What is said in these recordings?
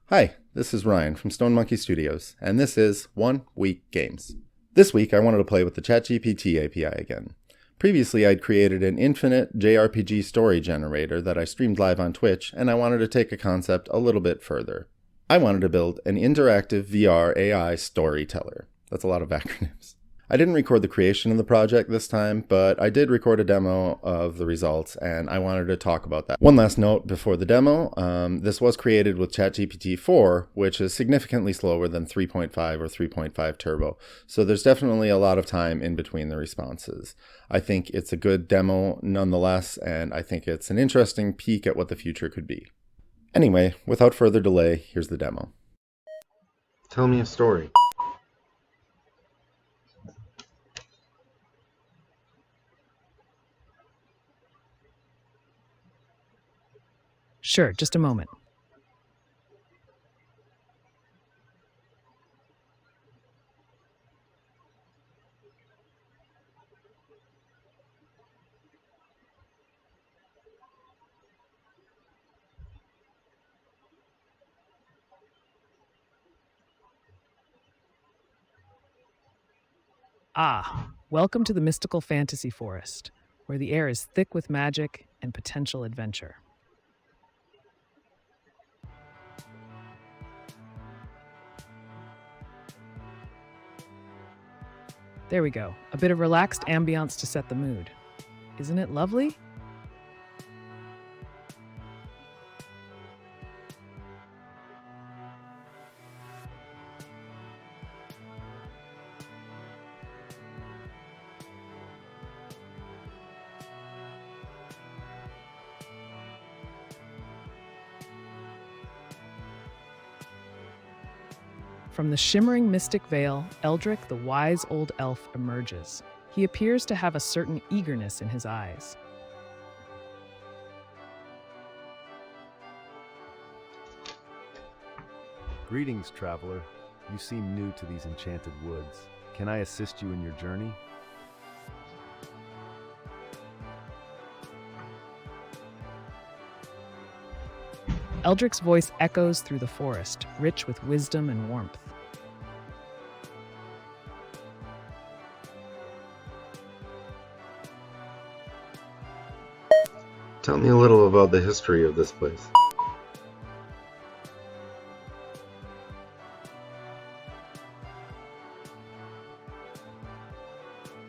Hi, this is Ryan from Stone Monkey Studios, and this is 1 Week Games. This week I wanted to play with the ChatGPT API again. Previously I'd created an infinite JRPG story generator that I streamed live on Twitch, and I wanted to take a concept a little bit further. I wanted to build an interactive VR AI storyteller. That's a lot of acronyms. I didn't record the creation of the project this time, but I did record a demo of the results, and I wanted to talk about that. One last note before the demo, this was created with ChatGPT 4, which is significantly slower than 3.5 or 3.5 Turbo, so there's definitely a lot of time in between the responses. I think it's a good demo nonetheless, and I think it's an interesting peek at what the future could be. Anyway, without further delay, here's the demo. Tell me a story. Sure, just a moment. Welcome to the mystical fantasy forest, where the air is thick with magic and potential adventure. There we go. A bit of relaxed ambiance to set the mood. Isn't it lovely? From the shimmering mystic veil, Eldrick, the wise old elf, emerges. He appears to have a certain eagerness in his eyes. Greetings, traveler. You seem new to these enchanted woods. Can I assist you in your journey? Eldrick's voice echoes through the forest, rich with wisdom and warmth. Tell me a little about the history of this place.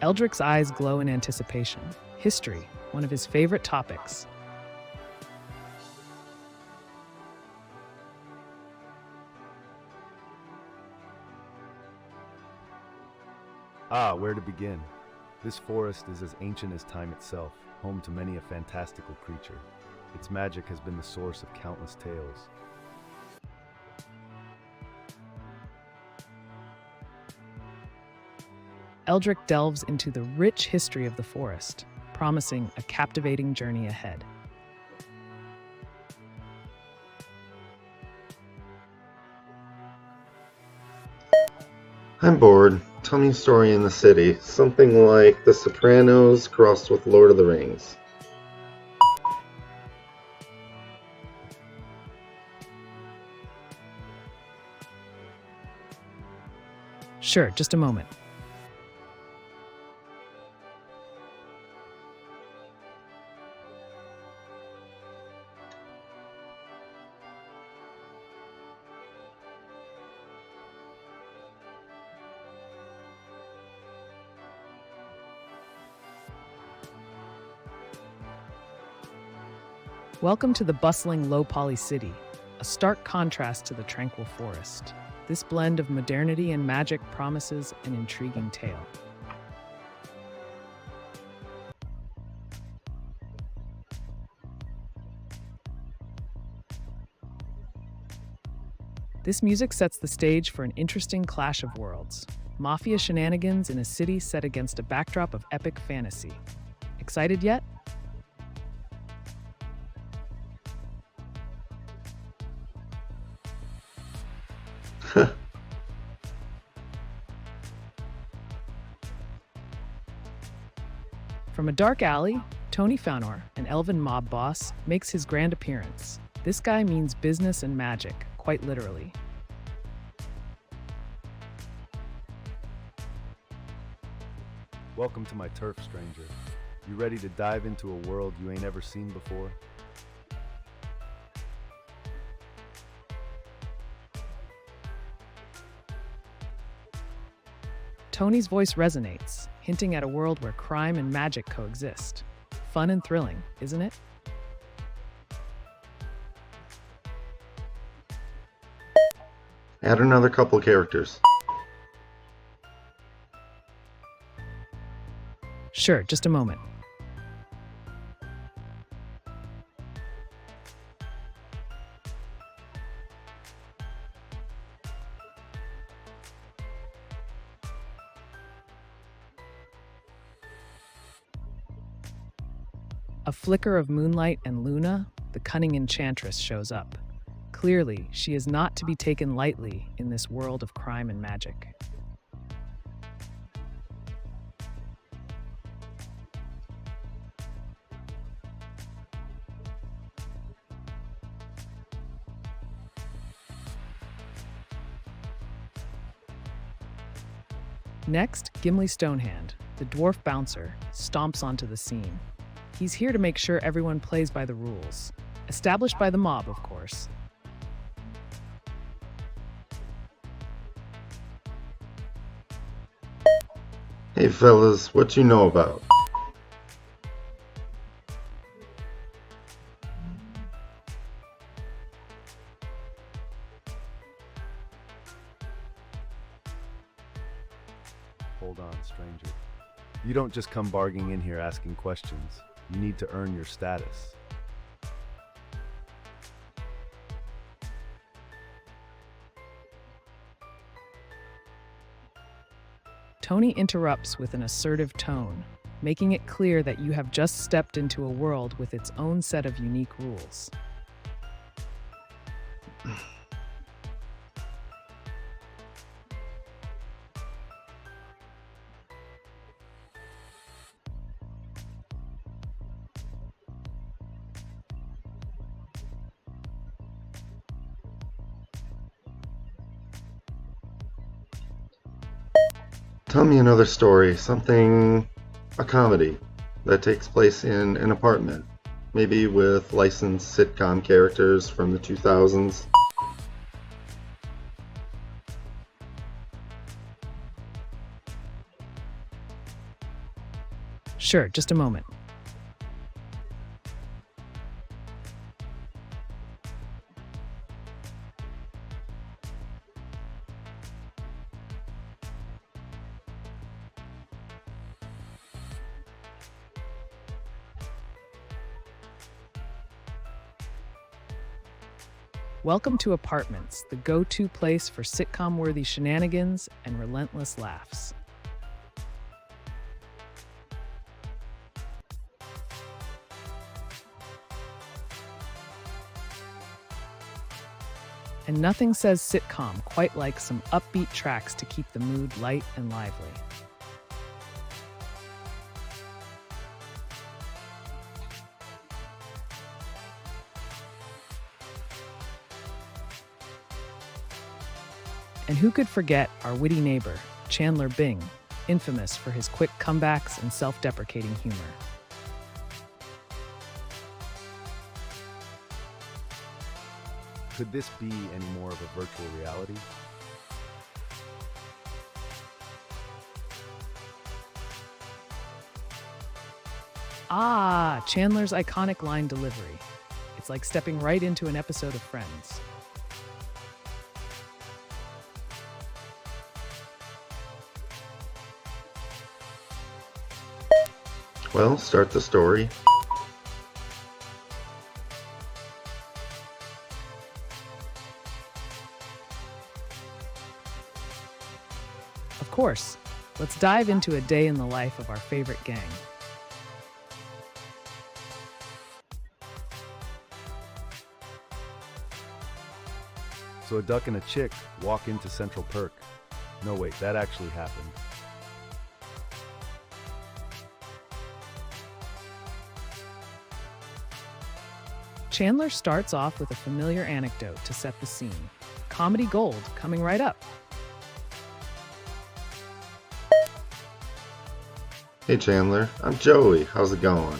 Eldrick's eyes glow in anticipation. History, one of his favorite topics. Where to begin? This forest is as ancient as time itself, home to many a fantastical creature. Its magic has been the source of countless tales. Eldrick delves into the rich history of the forest, promising a captivating journey ahead. I'm bored. Tell me a story in the city. Something like The Sopranos crossed with Lord of the Rings. Sure, just a moment. Welcome to the bustling low-poly city, a stark contrast to the tranquil forest. This blend of modernity and magic promises an intriguing tale. This music sets the stage for an interesting clash of worlds. Mafia shenanigans in a city set against a backdrop of epic fantasy. Excited yet? From a dark alley, Tony Faunor, an elven mob boss, makes his grand appearance. This guy means business and magic, quite literally. Welcome to my turf, stranger. You ready to dive into a world you ain't ever seen before? Tony's voice resonates, hinting at a world where crime and magic coexist. Fun and thrilling, isn't it? Add another couple characters. Sure, just a moment. A flicker of moonlight and Luna, the cunning enchantress, shows up. Clearly, she is not to be taken lightly in this world of crime and magic. Next, Gimli Stonehand, the dwarf bouncer, stomps onto the scene. He's here to make sure everyone plays by the rules. Established by the mob, of course. Hey fellas, what you know about? Hold on, stranger. You don't just come barging in here asking questions. You need to earn your status. Tony interrupts with an assertive tone, making it clear that you have just stepped into a world with its own set of unique rules. Tell me another story, a comedy, that takes place in an apartment, maybe with licensed sitcom characters from the 2000s. Sure, just a moment. Welcome to Apartments, the go-to place for sitcom-worthy shenanigans and relentless laughs. And nothing says sitcom quite like some upbeat tracks to keep the mood light and lively. And who could forget our witty neighbor, Chandler Bing, infamous for his quick comebacks and self-deprecating humor. Could this be any more of a virtual reality? Ah, Chandler's iconic line delivery. It's like stepping right into an episode of Friends. Well, start the story. Of course, let's dive into a day in the life of our favorite gang. So a duck and a chick walk into Central Perk. No, wait, that actually happened. Chandler starts off with a familiar anecdote to set the scene. Comedy gold coming right up. Hey Chandler, I'm Joey. How's it going?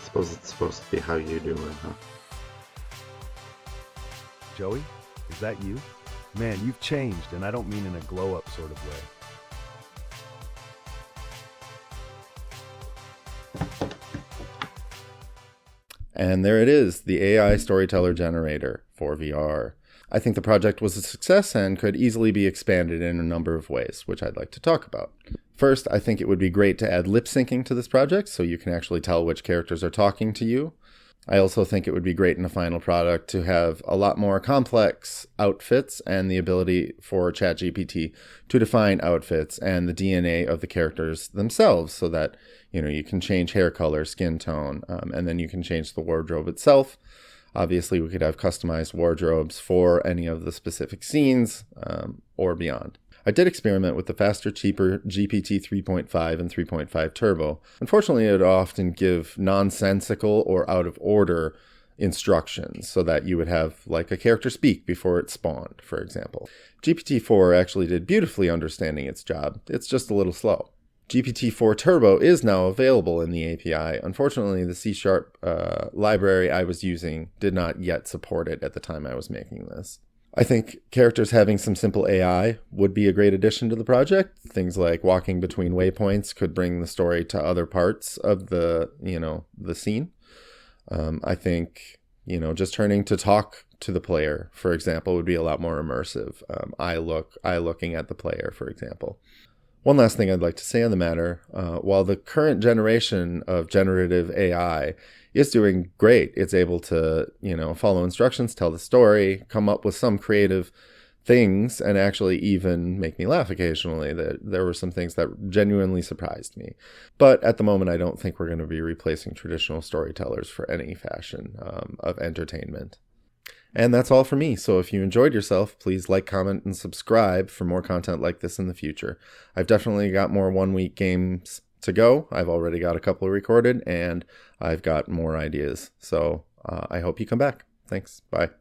Suppose it's supposed to be how you doing, huh? Joey, is that you? Man, you've changed, and I don't mean in a glow-up sort of way. And there it is, the AI Storyteller Generator for VR. I think the project was a success and could easily be expanded in a number of ways, which I'd like to talk about. First, I think it would be great to add lip syncing to this project so you can actually tell which characters are talking to you. I also think it would be great in the final product to have a lot more complex outfits and the ability for ChatGPT to define outfits and the DNA of the characters themselves so that, you can change hair color, skin tone, and then you can change the wardrobe itself. Obviously, we could have customized wardrobes for any of the specific scenes or beyond. I did experiment with the faster, cheaper GPT 3.5 and 3.5 Turbo. Unfortunately, it would often give nonsensical or out of order instructions so that you would have like a character speak before it spawned, for example. GPT-4 actually did beautifully understanding its job. It's just a little slow. GPT-4 Turbo is now available in the API. Unfortunately, the C# library I was using did not yet support it at the time I was making this. I think characters having some simple AI would be a great addition to the project. Things like walking between waypoints could bring the story to other parts of the scene. I think, just turning to talk to the player, for example, would be a lot more immersive. Eye looking at the player, for example. One last thing I'd like to say on the matter, while the current generation of generative AI is doing great, it's able to, follow instructions, tell the story, come up with some creative things, and actually even make me laugh occasionally. There were some things that genuinely surprised me. But at the moment, I don't think we're going to be replacing traditional storytellers for any fashion of entertainment. And that's all for me. So if you enjoyed yourself, please like, comment, and subscribe for more content like this in the future. I've definitely got more one-week games to go. I've already got a couple recorded, and I've got more ideas. So I hope you come back. Thanks. Bye.